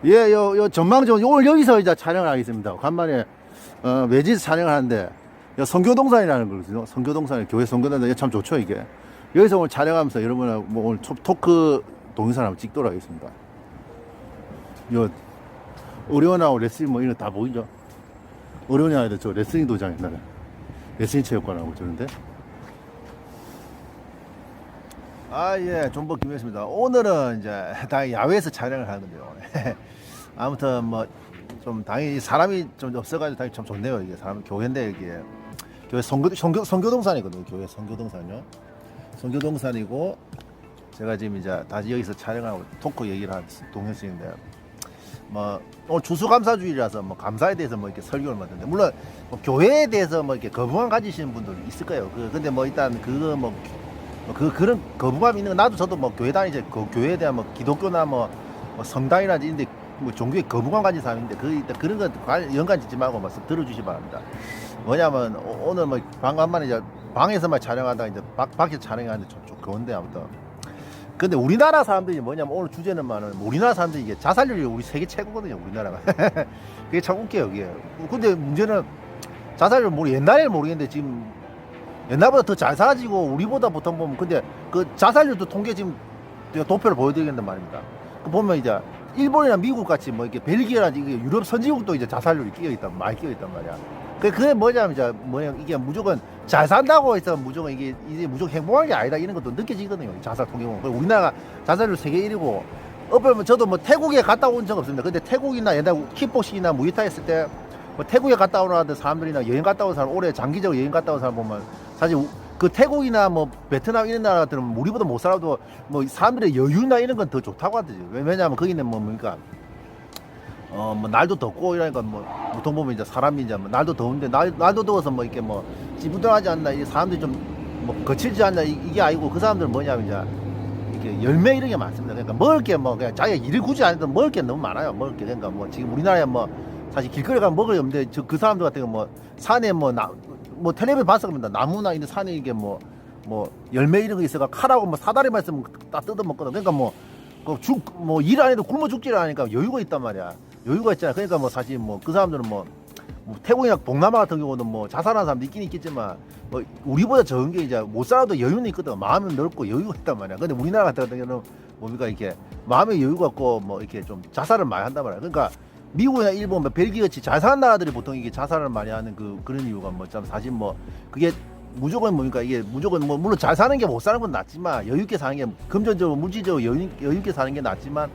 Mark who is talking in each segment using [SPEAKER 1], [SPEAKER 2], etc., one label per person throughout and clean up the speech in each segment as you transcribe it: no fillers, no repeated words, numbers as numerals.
[SPEAKER 1] 예, 요 전망 좀 오늘 여기서 이제 촬영을 하겠습니다. 간만에 외지에서 촬영을 하는데 선교동산이라는 거거든요. 선교동산 교회 선교동산 참 좋죠 이게. 여기서 오늘 촬영하면서 여러분하고 뭐 오늘 토크 동영상 한번 찍도록 하겠습니다. 요 의료원하고 레슬링 뭐 이런 거 다 보이죠? 의료원이 아니라 저 레슬링 도장 옛날에 레슬링 체육관하고 저런데. 아, 예, 존버 김혜수입니다. 오늘은 이제 당연히 야외에서 촬영을 하는 건데요. 아무튼 뭐 좀 당연히 사람이 좀 없어가지고 당연히 참 좋네요. 이게 사람 교회인데 이게 교회 선교동산이거든요. 교회 선교동산요. 선교동산이고 제가 지금 이제 다시 여기서 촬영하고 토크 얘기를 한 동영상인데 뭐 오늘 추수감사주일이라서 뭐 감사에 대해서 뭐 이렇게 설교를 맡는데 물론 뭐 교회에 대해서 뭐 이렇게 거부감 가지시는 분들 있을 거예요. 근데 뭐 일단 그거 뭐 그런 거부감이 있는 거 나도 저도 뭐 교회 다니죠. 그 교회에 대한 뭐 기독교나 뭐 성당이나 이런데 뭐 종교에 거부감 가진 사람인데 그런 거 연관 짓지 말고 말씀 들어주시 바랍니다. 뭐냐면 오늘 뭐 방금만에 이제 방에서만 촬영하다가 이제 밖에서 촬영하는데 좀 그건데 아무튼 근데 우리나라 사람들이 뭐냐면 오늘 주제는 우리나라 사람들이 이게 자살률이 우리 세계 최고거든요. 우리나라가 그게 참 웃겨요. 이게 근데 문제는 자살률 옛날에는 모르겠는데 지금 옛날보다 더 잘 살아지고 우리보다 보통 보면 근데 그 자살률도 통계 지금 도표를 보여드리겠단 말입니다. 그 보면 이제 일본이나 미국 같이 뭐 이렇게 벨기에나 유럽 선진국도 이제 자살률이 많이 끼어 있단 말이야. 그게 뭐냐면 이제 이게 무조건 잘 산다고 해서 무조건 이게 무조건 행복한 게 아니다 이런 것도 느껴지거든요. 자살 통계 보면. 우리나라가 자살률 세계 1위고 어쩌면 저도 뭐 태국에 갔다 온 적 없습니다. 근데 태국이나 옛날 킥복싱이나 무이타이 했을 때 뭐 태국에 갔다 오는 사람들이나 여행 갔다 온 사람 올해 장기적으로 여행 갔다 온 사람 보면 사실 그 태국이나 뭐 베트남 이런 나라들은 우리보다 못 살아도 뭐 사람들의 여유나 이런 건 더 좋다고 하더지. 왜냐하면 거기는 뭡니까 뭐 날도 덥고 이러니까 뭐 보통 보면 이제 사람이 이제 뭐 날도 더운데 날도 더워서 뭐 이렇게 뭐 찌뿌둥하지 않나 이 사람들이 좀 뭐 거칠지 않나 이게 아니고 그 사람들은 뭐냐면 이제 이렇게 열매 이런 게 많습니다. 그러니까 먹을 게 뭐 그냥 자기가 일을 굳이 안 해도 먹을 게 너무 많아요. 먹을 게 그러니까 뭐 지금 우리나라에 뭐 사실 길거리 가면 먹을 게 없는데 그 사람들 같은 거 뭐 산에 뭐 텔레비전 봤을 겁니다. 나무나 이런 산에 이게 뭐 열매 이런 거 있어가 칼하고 뭐 사다리만 있으면 딱 뜯어 먹거든. 그러니까 뭐 일 안 해도 굶어 죽질 않으니까 여유가 있단 말이야. 여유가 있잖아. 그러니까 뭐 사실 뭐 그 사람들은 뭐 태국이나 동남아 같은 경우는 뭐 자살하는 사람도 있긴 있겠지만 뭐 우리보다 적은 게 이제 못 살아도 여유는 있거든. 마음은 넓고 여유가 있단 말이야. 근데 우리나라 같은 경우는 뭡니까 이렇게 마음에 여유가 없고 뭐 이렇게 좀 자살을 많이 한단 말이야. 그러니까 미국이나 일본, 뭐 벨기에 같이 잘 사는 나라들이 보통 이게 자살을 많이 하는 그런 이유가 뭐 참 사실 뭐 그게 무조건 뭡니까 이게 무조건 뭐 물론 잘 사는 게 못 사는 건 낫지만 여유 있게 사는 게 금전적으로 물질적으로 여유 있게 사는 게 낫지만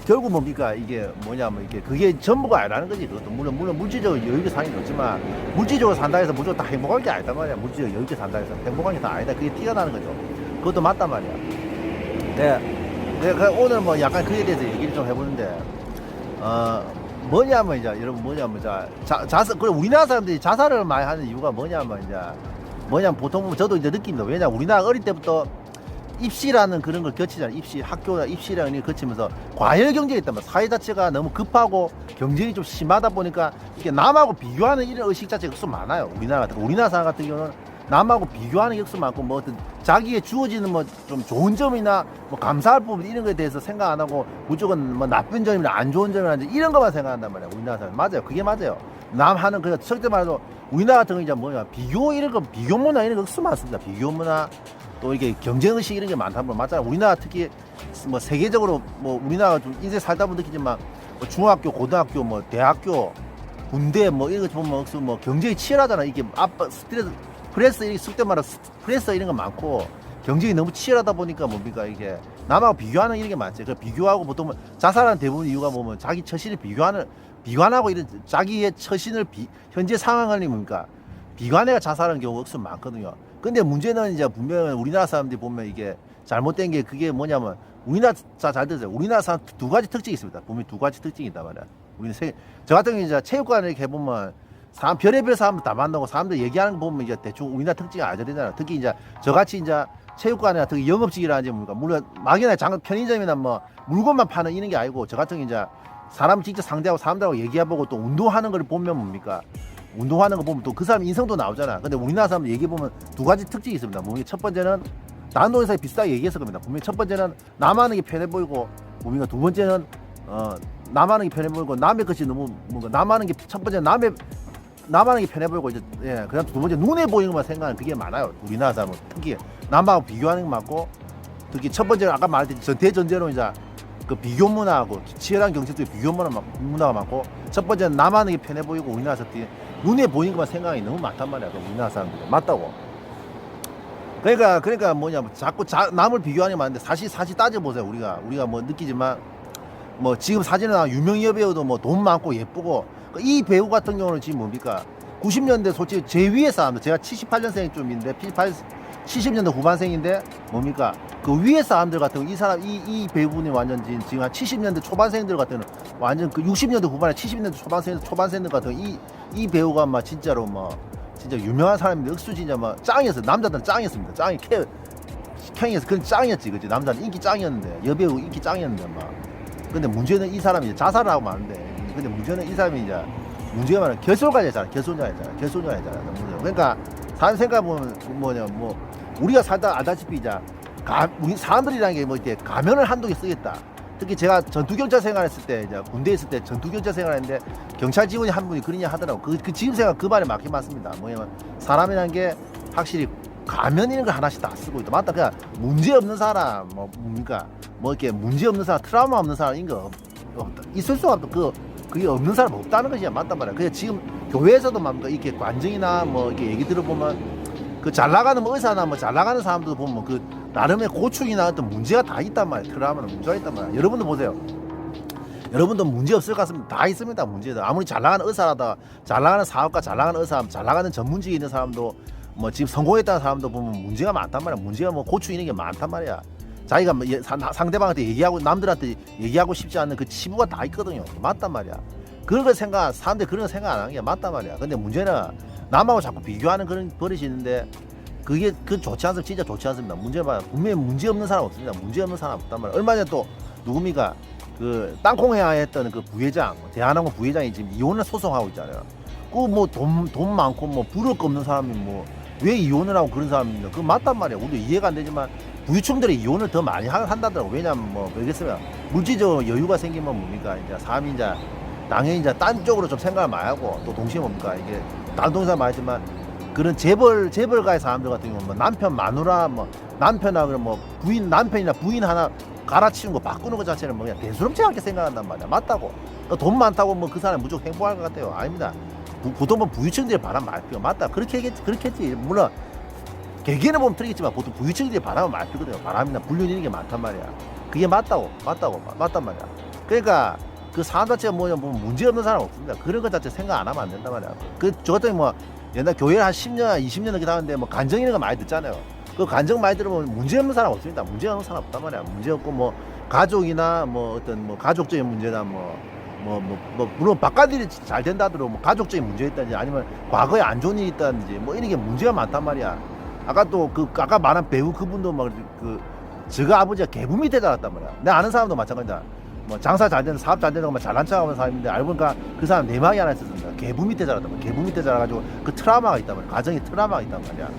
[SPEAKER 1] 결국 뭡니까 이게 뭐냐면 이게 그게 전부가 아니라는 거지. 그것도 물론 물질적으로 여유 있게 사는 게 좋지만 물질적으로 산다 해서 무조건 다 행복한 게 아니단 말이야. 물질적으로 여유 있게 산다 해서 행복한 게 다 아니다. 그게 티가 나는 거죠. 그것도 맞단 말이야. 내가 오늘 뭐 약간 그에 대해서 얘기를 좀 해보는데 뭐냐면 이제 여러분 뭐냐면 자살 그래 우리나라 사람들이 자살을 많이 하는 이유가 뭐냐면 보통 보면 저도 이제 느낍니다. 왜냐면 우리나라 어릴 때부터 입시라는 그런 걸 거치잖아요. 학교나 입시라는 걸 거치면서 과열 경쟁이 있단 말이야. 사회 자체가 너무 급하고 경쟁이 좀 심하다 보니까 이게 남하고 비교하는 이런 의식 자체가 좀 많아요. 우리나라 사람 같은 경우는 남하고 비교하는 격수 많고 뭐 어떤 자기에 주어지는 뭐 좀 좋은 점이나 뭐 감사할 부분 이런 거에 대해서 생각 안 하고 무조건 뭐 나쁜 점이나 안 좋은 점이나 이런 것만 생각한단 말이야. 우리나라 사람 맞아요. 그게 맞아요. 남 하는 그냥 절대 말해도 우리나라 같은 거 이제 비교 이런 거 비교 문화 이런 거 수 많습니다. 비교 문화 또 이게 경쟁 의식 이런 게 많다 보면 맞잖아요. 우리나라 특히 뭐 세계적으로 뭐 우리나라 좀 인생 살다 보면 느끼지만 뭐 중학교, 고등학교, 뭐 대학교, 군대 뭐 이런 거 보면 뭐 경쟁이 치열하잖아. 이게 프레스 있을 때마다 프레스 이런 거 많고 경쟁이 너무 치열하다 보니까 뭡니까 이게 남하고 비교하는 이런 게 많죠. 그 비교하고 보통 자살하는 대부분 이유가 보면 자기 처신을 비관하고 이런 자기의 처신을 현재 상황을 뭡니까 비관해가 자살하는 경우가 억수 많거든요. 근데 문제는 이제 분명히 우리나라 사람들이 보면 이게 잘못된 게 그게 뭐냐면 우리나라 잘 들으세요. 우리나라 사람 두 가지 특징이 있습니다. 보면 두 가지 특징이 있단 말이야. 저 같은 경우 이제 체육관을 이렇게 해보면 사람 별의별 사람들 다 만나고 사람들 얘기하는 거 보면 이제 대충 우리나라 특징이 알게 되잖아. 특히 이제 저같이 이제 체육관이나 특히 영업직이라든지 뭡니까 물론 막연하게 편의점이나 뭐 물건만 파는 이런 게 아니고 저 같은 경우 이제 사람 직접 상대하고 사람들하고 얘기해보고 또 운동하는 걸 보면 뭡니까 운동하는 거 보면 또 그 사람 인성도 나오잖아. 근데 우리나라 사람들 얘기해보면 두 가지 특징이 있습니다. 첫 번째는 다른 동네에서 비슷하게 얘기했을 겁니다. 분명히 첫 번째는 남하는 게 편해 보이고 뭡니까 두 번째는 남하는 게 편해 보이고 남의 것이 너무 뭔가 남하는 게 첫 번째 남하는 게 편해 보이고 이제 그다음 두 번째 눈에 보이는 것만 생각하는 그게 많아요. 우리나라 사람은 특히 남하고 비교하는 게 많고 특히 첫 번째 아까 말했듯이 대전제로 이제 그 비교 문화하고 치열한 경쟁 속에 비교 문화가 많고 첫 번째는 남하는 게 편해 보이고 우리나라 사람들이 눈에 보이는 것만 생각이 너무 많단 말이야. 그 우리나라 사람들이 맞다고. 그러니까 뭐냐 자꾸 남을 비교하는 게 많은데 사실 따져 보세요. 우리가 뭐 느끼지만 뭐 지금 사진에 나온 유명 여배우도 뭐 돈 많고 예쁘고 이 배우 같은 경우는 지금 뭡니까 90년대 솔직히 제 위에 사람들 제가 78년생 좀인데 70년대 후반생인데 뭡니까 그 위에 사람들 같은 이 사람 이 배우분이 완전 지금 한 70년대 초반생들 같은 완전 그 60년대 후반에 70년대 초반생들 같은 이 배우가 막 진짜로 뭐 진짜 유명한 사람인데 억수 진짜 막 짱이었어. 남자들은 짱이었습니다. 캥이었어. 그건 짱이었지, 그지? 남자는 인기 짱이었는데 여배우 인기 짱이었는데 막. 근데 문제는 이 사람이 이제 자살을 하고 마는데 근데 문제는 이 사람이 이제 문제가 많아 결손자잖아. 그러니까 사람 생각해보면 뭐냐 뭐 우리가 살다 알다시피 이제 우리 사람들이라는 게 뭐 이렇게 가면을 한두 개 쓰겠다. 특히 제가 전투경찰 생활했을 때 이제 군대에 있을 때 전투경찰 생활했는데 경찰 직원이 한 분이 그러냐 하더라고. 그 지금 생각 그 말에 맞긴 맞습니다. 뭐냐면 사람이라는 게 확실히 가면 있는 거 하나씩 다 쓰고 있다. 맞다. 그냥 문제 없는 사람 뭐 뭡니까 뭐 이렇게 문제 없는 사람 트라우마 없는 사람 이거 있을 수가 없다. 그게 없는 사람 없다는 것이야. 맞단 말이야. 그냥 지금 교회에서도 막 이렇게 관정이나 뭐 이렇게 얘기 들어보면 그 잘 나가는 뭐 의사나 뭐 잘 나가는 사람들 보면 그 나름의 고충이나 어떤 문제가 다 있단 말이야. 트라우마는 문제가 있단 말이야. 여러분들 보세요. 여러분도 문제 없을 것 같습니다. 다 있습니다. 문제들. 아무리 잘 나가는 의사라다, 잘 나가는 사업가, 잘 나가는 의사, 잘 나가는 전문직에 있는 사람도 뭐 지금 성공했다는 사람도 보면 문제가 많단 말이야. 문제가 뭐 고충 있는 게 많단 말이야. 자기가 뭐 상대방한테 얘기하고 남들한테 얘기하고 싶지 않는 그 치부가 다 있거든요. 맞단 말이야. 그런 걸 사람들이 그런 거 생각 안 하는 게 맞단 말이야. 근데 문제는 남하고 자꾸 비교하는 그런 버릇이 있는데 그게 좋지 않습니다. 진짜 좋지 않습니다. 분명히 문제 없는 사람 없습니다. 문제 없는 사람 없단 말이야. 얼마 전에 또 누굽니까 그 땅콩회화 했던 그 부회장 대한항공 부회장이 지금 이혼을 소송하고 있잖아요. 그 뭐 돈 많고 뭐 부를 거 없는 사람이 뭐 왜 이혼을 하고 그런 사람입니다. 그거 맞단 말이야. 우리도 이해가 안 되지만 부유층들이 이혼을 더 많이 한다더라고. 왜냐면 뭐 왜겠으면 물질적 여유가 생기면 뭡니까 이제 사람이 이제 당연히 이제 딴 쪽으로 좀 생각을 많이 하고 또 동시에 뭡니까 이게 다른 동사 말했지만 그런 재벌가의 사람들 같은 경우는 뭐 남편 마누라 뭐 남편하고 뭐 남편이나 부인 하나 갈아치우는 거 바꾸는 것 자체는 뭐 그냥 대수롭지 않게 생각한단 말이야. 맞다고. 돈 많다고 뭐 그 사람 무조건 행복할 것 같아요. 아닙니다. 보통 뭐 부유층들이 바람 말 피고 맞다. 그렇겠지. 물론 개개인은 보면 틀리겠지만 보통 부유층들이 바람을 많이 피거든요. 바람이나 불륜 이런 게 많단 말이야. 그게 맞단 말이야. 그러니까 그 사람 자체가 뭐냐 보면 문제 없는 사람 없습니다. 그런 것 자체 생각 안 하면 안 된단 말이야. 저 같은 뭐 옛날 교회를 한 10년, 20년 넘게 다녔는데 뭐 간정 이런 거 많이 듣잖아요. 그 간정 많이 들어보면 문제 없는 사람 없습니다. 문제 없는 사람 없단 말이야. 문제 없고 뭐 가족이나 뭐 어떤 뭐 가족적인 문제나 물론 바깥일이 잘 된다 하더라도 뭐 가족적인 문제 있다든지 아니면 과거에 안 좋은 일이 있다든지 뭐 이런 게 문제가 많단 말이야. 아까 또 아까 말한 배우 그분도 막 저가 아버지가 개부 밑에 자랐단 말이야. 내가 아는 사람도 마찬가지다. 뭐 장사 잘 되는 사업 잘 되는 거 잘난 척하는 사람인데 알고 보니까 그 사람 내막이 하나 있었습니다. 개부 밑에 자랐단 말이야. 개부 밑에 자라가지고 그 트라우마가 있단 말이야. 가정에 트라우마가 있단 말이야.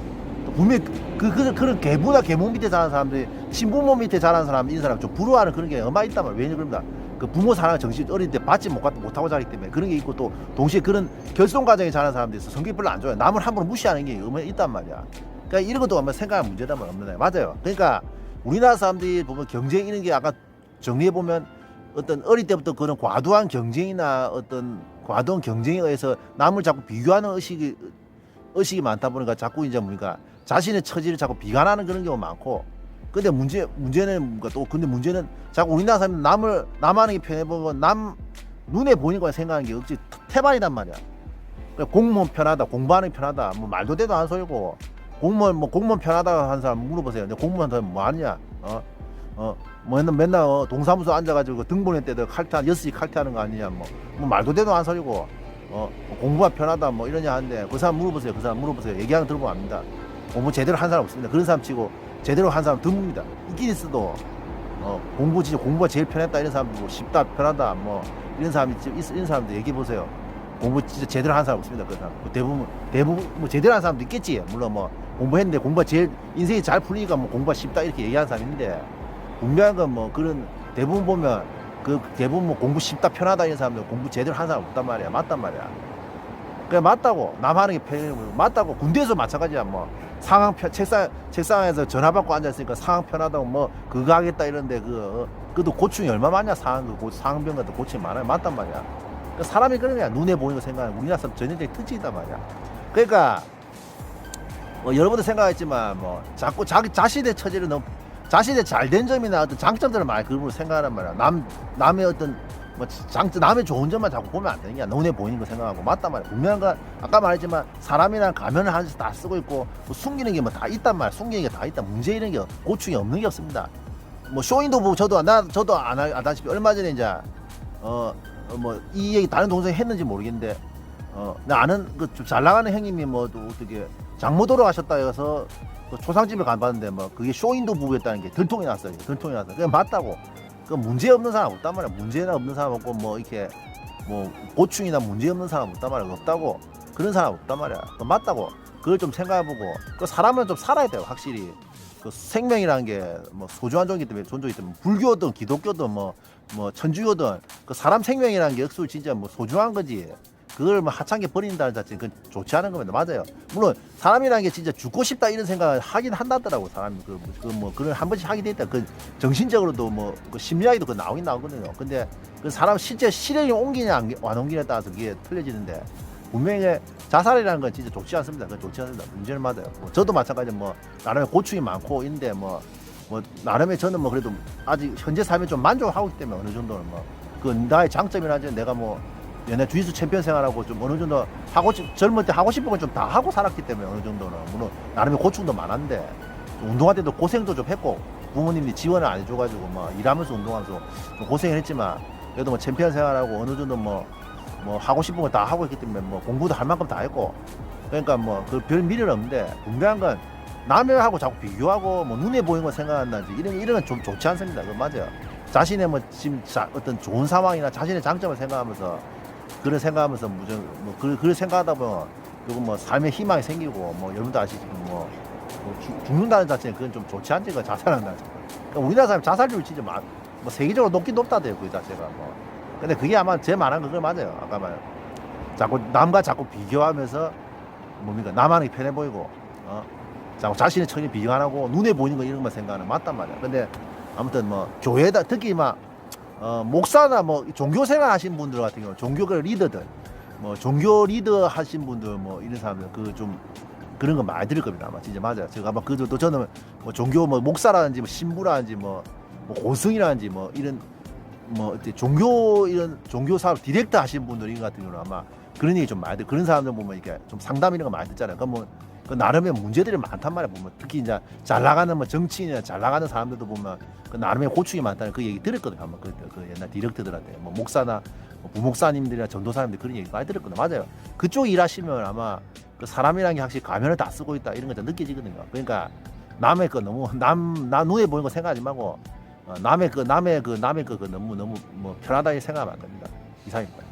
[SPEAKER 1] 분명히 그런 개부나 개모 밑에 자란 사람들이 친부모 밑에 자란 사람 이 사람 좀 부러워하는 그런 게 얼마 있단 말이야. 왜냐 그럽니다. 그 부모 사랑 정신 어릴 때 받지 못하고 자기 때문에 그런 게 있고 또 동시에 그런 결손 과정에 자란 사람들이 있어 성격이 별로 안 좋아요. 남을 함부로 무시하는 게 얼마 있단 말이야. 그러니까 이런 것도 아마 생각할 문제다 말 없는 거예요. 맞아요. 그러니까 우리나라 사람들이 보면 경쟁 이런 게 아까 정리해 보면 어떤 어릴 때부터 그런 과도한 경쟁이나 어떤 과도한 경쟁에 의해서 남을 자꾸 비교하는 의식이 많다 보니까 자꾸 이제 뭡니까 자신의 처지를 자꾸 비관하는 그런 경우가 많고. 근데 문제는 뭔가 또 근데 문제는 자꾸 우리나라 사람은 남하는 게 편해 보면 남 눈에 보이는 거 생각하는 게 억지 태반이단 말이야. 그러니까 공무원 편하다, 공부하는 게 편하다, 뭐 말도 되도 안 소리고 공무원 편하다 하는 사람 물어보세요. 근데 공무원 더 뭐 하냐? 뭐 맨날 동사무소 앉아가지고 등본회 때도 6시 칼퇴하는 거 아니냐? 뭐 말도 되도 안 소리고 공부가 편하다 뭐 이러냐 하는데 그 사람 물어보세요. 얘기하는 거 들어보면 압니다. 공부 제대로 한 사람 없습니다. 그런 사람 치고 제대로 한 사람 드뭅니다. 있긴 있어도 공부가 제일 편했다 이런 사람도 뭐 쉽다 편하다 뭐 이런 사람들 얘기해 보세요. 공부 진짜 제대로 한 사람 없습니다. 그 사람 대부분 뭐 제대로 한 사람도 있겠지. 물론 뭐 공부했는데 공부가 제일 인생이 잘 풀리니까 뭐 공부가 쉽다 이렇게 얘기하는 사람이 있는데 분명한 건 뭐 그런 대부분 보면 그 대부분 뭐 공부 쉽다 편하다 이런 사람들 공부 제대로 한 사람 없단 말이야. 맞단 말이야. 그래 맞다고 남 하는 게 편해. 맞다고 군대에서 마찬가지야. 뭐 상황 책상에서 전화 받고 앉아 있으니까 상황 편하다고 뭐 그거 하겠다 이런데 그도 고충이 얼마 많냐. 상황병 같은 고충이 많아요. 맞단 말이야. 그 사람이 그런 거야. 눈에 보이는 거 생각하는 우리나라 사람 전형적인 특징이단 말이야. 그러니까 여러분도 생각했지만 뭐 자꾸 자기 자신의 처지를 너무 자신의 잘된 점이나 어떤 장점들을 많이 그룹으로 생각하란 말이야. 남의 어떤 뭐 남의 좋은 점만 자꾸 보면 안 되는 게 눈에 보이는 거 생각하고 맞단 말이야. 분명한 건 아까 말했지만 사람이란 가면을 하나씩 다 쓰고 있고 뭐 숨기는 게 뭐 다 있단 말이야. 숨기는 게 다 있다. 문제 있는 게 고충이 없는 게 없습니다. 뭐 쇼인도 보고 저도 안 하다시피 얼마 전에 이제 뭐 이 얘기 다른 동생이 했는지 모르겠는데 나 아는 그 좀 잘 나가는 형님이 뭐 또 어떻게 장모 돌아가셨다 해서 그 초상집을 가봤는데 뭐 그게 쇼인도 부부였다는 게 들통이 났어요. 들통이 났어. 그게 맞다고. 그 문제 없는 사람 없단 말이야. 문제나 없는 사람 없고 뭐 이렇게 뭐 고충이나 문제 없는 사람 없단 말이야. 없다고. 그런 사람 없단 말이야. 그 맞다고. 그걸 좀 생각해보고 그 사람은 좀 살아야 돼요. 확실히. 그 생명이라는 게 뭐 소중한 존재이기 때문에 존재이기 때문에 불교든 기독교든 뭐 천주교든 그 사람 생명이라는 게 역수 진짜 뭐 소중한 거지. 그걸 뭐 하찮게 버린다는 자체는 그건 좋지 않은 겁니다. 맞아요. 물론 사람이라는 게 진짜 죽고 싶다 이런 생각을 하긴 한다더라고. 사람이 그걸 한 번씩 하게 돼 있다. 그 정신적으로도 그 심리학에도 그 나오긴 나오거든요. 근데 그 사람 실제 실행에 옮기냐 안 옮기냐에 따라서 그게 틀려지는데 분명히 자살이라는 건 진짜 좋지 않습니다. 그건 좋지 않습니다. 문제는 맞아요. 저도 마찬가지 뭐 나름의 고충이 많고 있는데 뭐 나름의 저는 뭐 그래도 아직 현재 삶에 좀 만족하고 있기 때문에 어느 정도는 그 나의 장점이라지 내가 뭐 옛날 주짓수 챔피언 생활하고 좀 어느 정도 젊을 때 하고 싶은 건 좀 다 하고 살았기 때문에 어느 정도는 물론 나름의 고충도 많았는데 운동할 때도 고생도 좀 했고 부모님이 지원을 안 해줘가지고 뭐 일하면서 운동하면서 좀 고생을 했지만 그래도 뭐 챔피언 생활하고 어느 정도 뭐 하고 싶은 거 다 하고 있기 때문에 뭐 공부도 할 만큼 다 했고 그러니까 뭐 그 별 미래는 없는데 분명한 건 남들하고 자꾸 비교하고 뭐 눈에 보이는 거 생각한다든지 이런 건 좀 좋지 않습니다. 그건 맞아요. 자신의 뭐 지금 어떤 좋은 상황이나 자신의 장점을 생각하면서 그런 생각하면서 그걸 생각하다 보면 요거 뭐 삶의 희망이 생기고 뭐 여러분도 아시지만 뭐 죽는다는 자체는 그건 좀 좋지 않지. 그 자살한다는 자체. 그러니까 우리나라 사람 자살률이 진짜 뭐 세계적으로 높긴 높다대요. 그 자체가 뭐. 근데 그게 아마 제 말한 거 그거 맞아요. 아까 말 자꾸 남과 자꾸 비교하면서 뭡니까 남하는 게 편해 보이고 자꾸 자신의 처지 비교 안 하고 눈에 보이는 거 이런 것만 생각하는 맞단 말이야. 근데 아무튼 뭐 교회다 특히 막 목사나 뭐 종교 생활 하신 분들 같은 경우 종교 리더들 뭐 종교 리더 하신 분들 뭐 이런 사람들 그 좀 그런 거 많이 들을 겁니다. 아마 진짜 맞아요. 제가 아마 그도 저는 뭐 종교 뭐 목사라든지 뭐 신부라든지 뭐 고승이라든지 뭐 이런 종교 이런 종교 사업 디렉터 하신 분들 이런 같은 경우는 아마 그런 얘기 좀 많이 들. 그런 사람들 보면 이렇게 좀 상담 이런 거 많이 듣잖아요. 그 나름의 문제들이 많단 말이야. 보면 특히 이제 잘 나가는 뭐 정치인이나 잘 나가는 사람들도 보면 그 나름의 고충이 많다는 그 얘기 들었거든요. 한번 그 옛날 디렉터들한테 뭐 목사나 부목사님들이나 전도사님들 그런 얘기 많이 들었거든요. 맞아요. 그쪽 일하시면 아마 그 사람이라는 게 확실히 가면을 다 쓰고 있다 이런 거 좀 느껴지거든요. 그러니까 남의 거 너무 나 눈에 보이는 거 생각하지 말고 남의 거 너무 뭐 편하다고 생각하면 안 됩니다. 이상입니다.